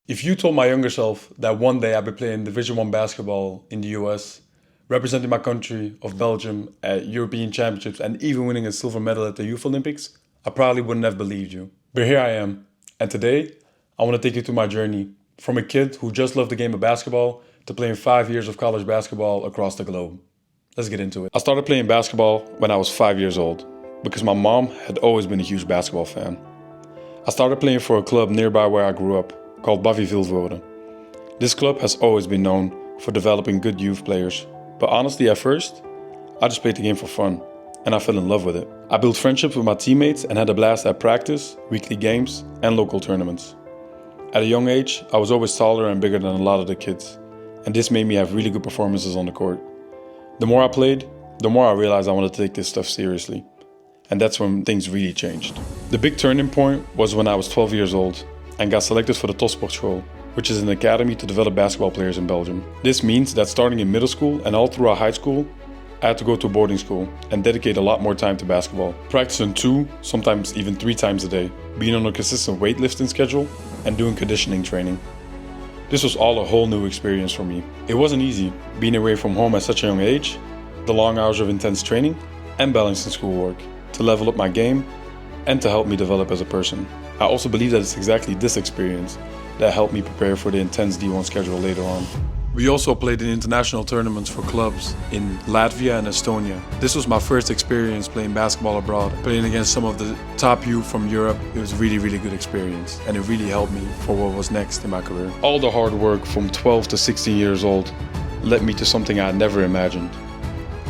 If you told my younger self that one day I'd be playing Division 1 basketball in the US, representing my country of Belgium at European Championships and even winning a silver medal at the Youth Olympics, I probably wouldn't have believed you. But here I am, and today I want to take you through my journey from a kid who just loved the game of basketball to playing 5 years of college basketball across the globe. Let's get into it. I started playing basketball when I was 5 years old because my mom had always been a huge basketball fan. I started playing for a club nearby where I grew up, called Bavy Vilvoorde. This club has always been known for developing good youth players, but honestly at first, I just played the game for fun, and I fell in love with it. I built friendships with my teammates and had a blast at practice, weekly games, and local tournaments. At a young age, I was always taller and bigger than a lot of the kids, and this made me have really good performances on the court. The more I played, the more I realized I wanted to take this stuff seriously, and that's when things really changed. The big turning point was when I was 12 years old and got selected for the Topsportschool, which is an academy to develop basketball players in Belgium. This means that starting in middle school and all throughout high school, I had to go to boarding school and dedicate a lot more time to basketball, practicing 2, sometimes even 3 times a day, being on a consistent weightlifting schedule and doing conditioning training. This was all a whole new experience for me. It wasn't easy, being away from home at such a young age, the long hours of intense training, and balancing schoolwork, to level up my game and to help me develop as a person. I also believe that it's exactly this experience that helped me prepare for the intense D1 schedule later on. We also played in international tournaments for clubs in Latvia and Estonia. This was my first experience playing basketball abroad, playing against some of the top youth from Europe. It was a really good experience, and it really helped me for what was next in my career. All the hard work from 12 to 16 years old led me to something I had never imagined.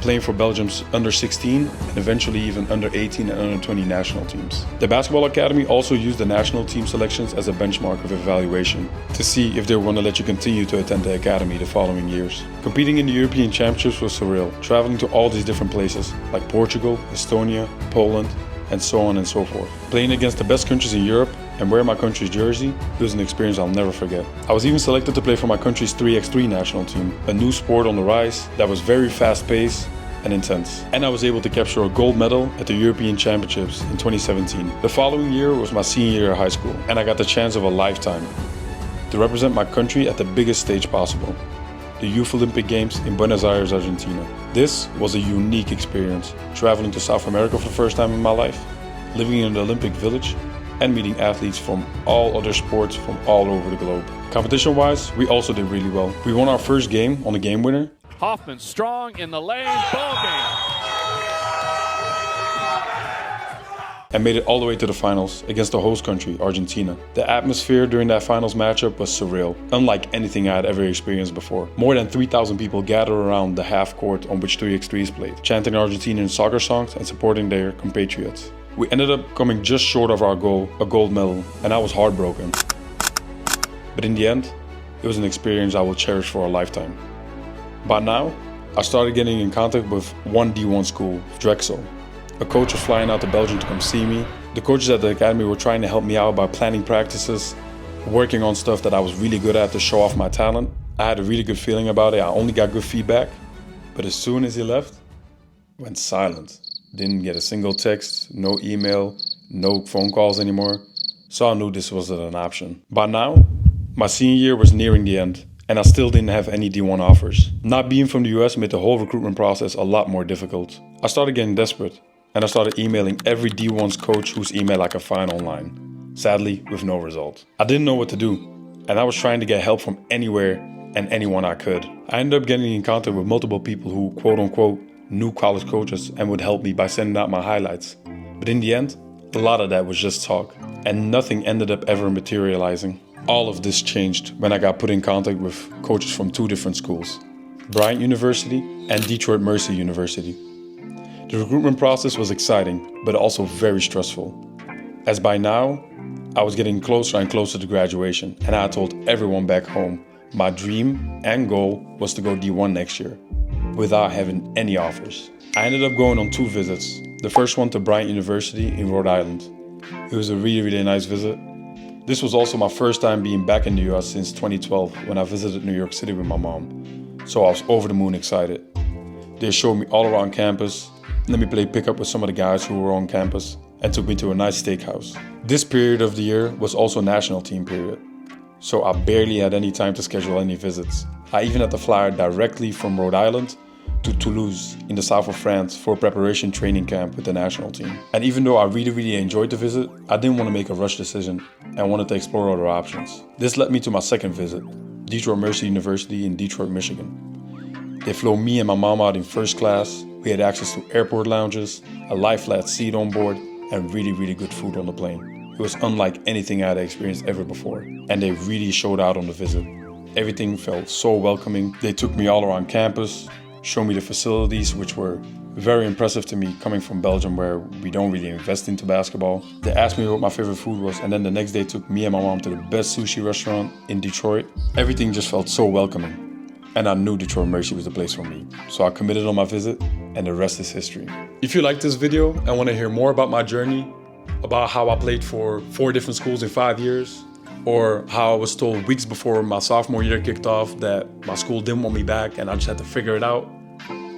Playing for Belgium's under 16 and eventually even under 18 and under 20 national teams. The Basketball Academy also used the national team selections as a benchmark of evaluation to see if they were going to let you continue to attend the academy the following years. Competing in the European Championships was surreal, traveling to all these different places like Portugal, Estonia, Poland, and so on and so forth. Playing against the best countries in Europe and wearing my country's jersey, it was an experience I'll never forget. I was even selected to play for my country's 3x3 national team, a new sport on the rise that was very fast-paced and intense. And I was able to capture a gold medal at the European Championships in 2017. The following year was my senior year of high school, and I got the chance of a lifetime to represent my country at the biggest stage possible, the Youth Olympic Games in Buenos Aires, Argentina. This was a unique experience, traveling to South America for the first time in my life, living in an Olympic village, and meeting athletes from all other sports from all over the globe. Competition-wise, we also did really well. We won our first game on the game winner. Hoffman strong in the lane, ball game. And made it all the way to the finals against the host country, Argentina. The atmosphere during that finals matchup was surreal, unlike anything I had ever experienced before. More than 3,000 people gathered around the half court on which 3x3s played, chanting Argentinian soccer songs and supporting their compatriots. We ended up coming just short of our goal, a gold medal, and I was heartbroken. But in the end, it was an experience I will cherish for a lifetime. By now, I started getting in contact with one D1 school, Drexel. A coach was flying out to Belgium to come see me. The coaches at the academy were trying to help me out by planning practices, working on stuff that I was really good at to show off my talent. I had a really good feeling about it. I only got good feedback. But as soon as he left, went silent. Didn't get a single text, no email, no phone calls anymore. So I knew this wasn't an option. By now, my senior year was nearing the end, and I still didn't have any D1 offers. Not being from the US made the whole recruitment process a lot more difficult. I started getting desperate, and I started emailing every D1's coach whose email I could find online. Sadly, with no result. I didn't know what to do, and I was trying to get help from anywhere and anyone I could. I ended up getting in contact with multiple people who, quote unquote, knew college coaches and would help me by sending out my highlights. But in the end, a lot of that was just talk, and nothing ended up ever materializing. All of this changed when I got put in contact with coaches from 2 different schools, Bryant University and Detroit Mercy University. The recruitment process was exciting, but also very stressful, as by now, I was getting closer and closer to graduation, and I told everyone back home my dream and goal was to go D1 next year, without having any offers. I ended up going on 2 visits, the first one to Bryant University in Rhode Island. It was a really nice visit. This was also my first time being back in the US since 2012 when I visited New York City with my mom, so I was over the moon excited. They showed me all around campus, let me play pickup with some of the guys who were on campus, and took me to a nice steakhouse. This period of the year was also national team period. so I barely had any time to schedule any visits. I even had to fly directly from Rhode Island to Toulouse in the south of France for a preparation training camp with the national team. And even though I really enjoyed the visit, I didn't want to make a rush decision and wanted to explore other options. This led me to my second visit, Detroit Mercy University in Detroit, Michigan. They flew me and my mom out in first class. We had access to airport lounges, a lie-flat seat on board, and really good food on the plane. It was unlike anything I had experienced ever before, and they really showed out on the visit. Everything felt so welcoming. They took me all around campus, showed me the facilities, which were very impressive to me coming from Belgium, where we don't really invest into basketball. They asked me what my favorite food was, and then the next day took me and my mom to the best sushi restaurant in Detroit. Everything just felt so welcoming, and I knew Detroit Mercy was the place for me. So I committed on my visit, and the rest is history. If you like this video and want to hear more about my journey, about how I played for 4 different schools in 5 years, or how I was told weeks before my sophomore year kicked off that my school didn't want me back and I just had to figure it out,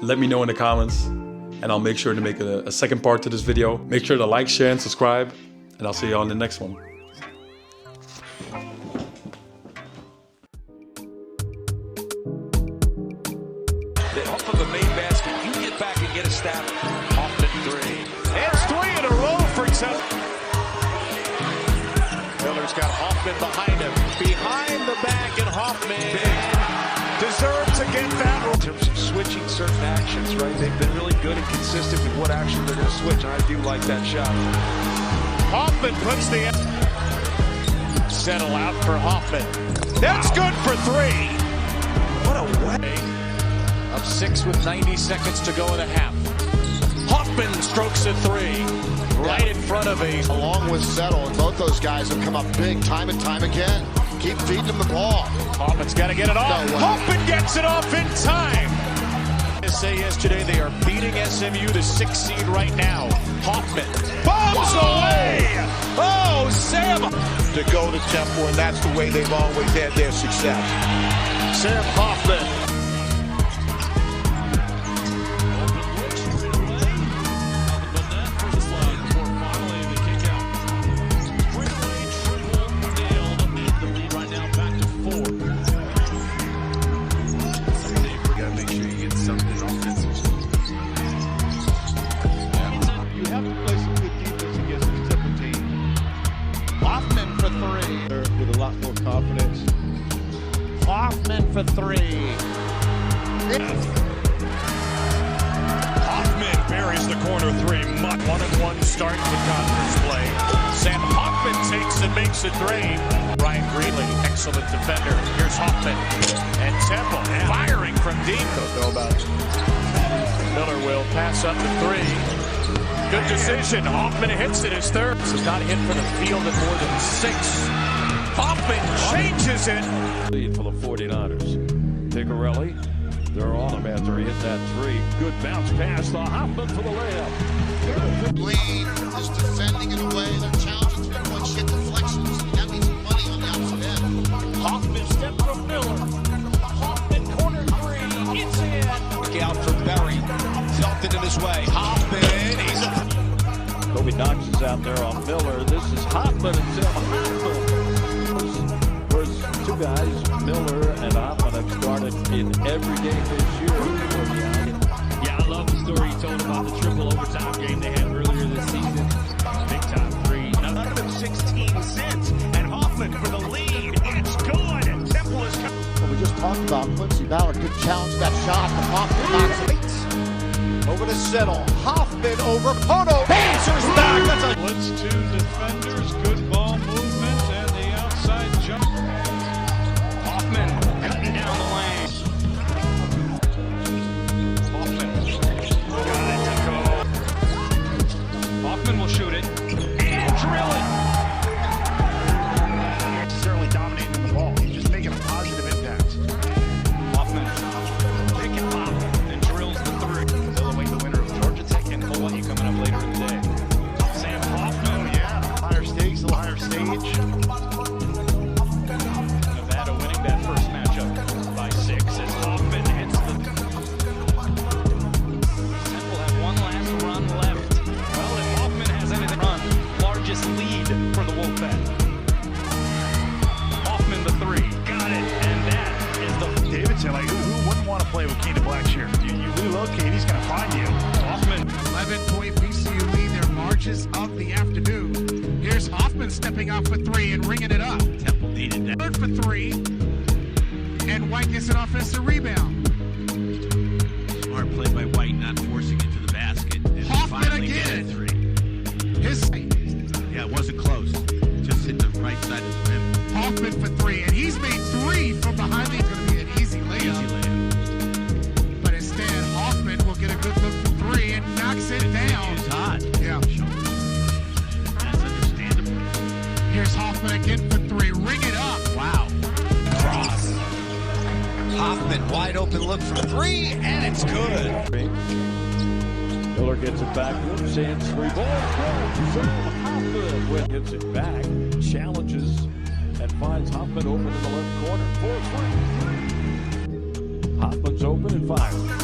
let me know in the comments, and I'll make sure to make a second part to this video. Make sure to like, share, and subscribe, and I'll see you on the next one. They off of the main basket. You get back and get a stab. Hoffman 3. It's 3 in a row for Temple. Miller's got Hoffman behind him. Behind the back, and Hoffman deserves to get that. In terms of switching certain actions, right? They've been really good and consistent with what action they're going to switch, and I do like that shot. Hoffman puts the settle out for Hoffman. That's good for 3. What a way. Up 6 with 90 seconds to go in the half. Hoffman strokes a 3 right in front of a. Along with Settle, and both those guys have come up big time and time again. Keep feeding them the ball. Hoffman's got to get it off. No way. Hoffman gets it off in time. Say yesterday they are beating SMU, the 6th seed right now. Hoffman bombs away. Oh, Sam. To go to Temple, and that's the way they've always had their success. Sam Hoffman. With a lot more confidence. Hoffman for 3. Hoffman buries the corner 3. 1-1 start to conference play. Sam Hoffman takes and makes a 3. Ryan Greeley, excellent defender. Here's Hoffman. And Temple firing from deep. Don't know about it. Miller will pass up the 3. Good decision. Hoffman hits it his 3rd. This is not hit for the field at more than 6. Hoffman changes it. Lead for the 49ers. Picarelli, they're on him after he hit that 3. Good bounce pass to Hoffman for the layup. Lead is defending in a way. They're challenging 3-point shit deflections. That means money on the opposite end. Hoffman step from Miller. Hoffman corner 3. It's in. Look out for Berry. Dumped it in his way. Hoffman, he's a... Kobe Knox is out there on Miller. This is Hoffman and Sam Hoffman. Whereas 2 guys, Miller and Hoffman, have started in every game this year. Yeah, I love the story you told about the triple overtime game they had earlier this season. Big time 3. None of them 16 cents. And Hoffman for the lead. It's good. Temple is coming. Well, we just talked about Quincy Ballard could challenge that shot, but Hoffman knocks it. Over to Settle. Hoffman over Poto. Pacers back. That's a Blitz 2 defenders, good ball movement, and the outside jump. Hoffman cutting down the lane. Hoffman got it to go. Hoffman will shoot it and drill it. Certainly dominating the ball. He's just making a positive impact. Hoffman pick and pop and drills the 3. They'll await the winner of Georgia Tech and Hawaii coming up later in the day. Sam Hoffman, Yeah, higher stakes, a little higher stage. Nevada winning that first matchup by 6 as Hoffman hits the. Temple have one last run left. Well, if Hoffman has anything run, largest lead relocate to Blackshear. You relocate, he's going to find you. Hoffman. 11-point BCU lead, their largest of the afternoon. Here's Hoffman stepping out for three and ringing it up. Temple needed that. Third for three, and White gets an offensive rebound. Smart play by White, not forcing it to the basket. And Hoffman finally again. get a three. His Yeah, it wasn't close. Just hit the right side of the rim. Hoffman for three, and he's made three from behind. It's going to be an easy layup. Easy layup. But instead, Hoffman will get a good look for three and knocks it down. He's hot. Yeah. That's understandable. Here's Hoffman again for three. Ring it up. Wow. Cross. Hoffman, wide open look for three, and it's good. Miller gets it back. Sands three ball. Sam Hoffman gets it back, challenges, and finds Hoffman open in the left corner. 4-3. Hoffman's open and fires.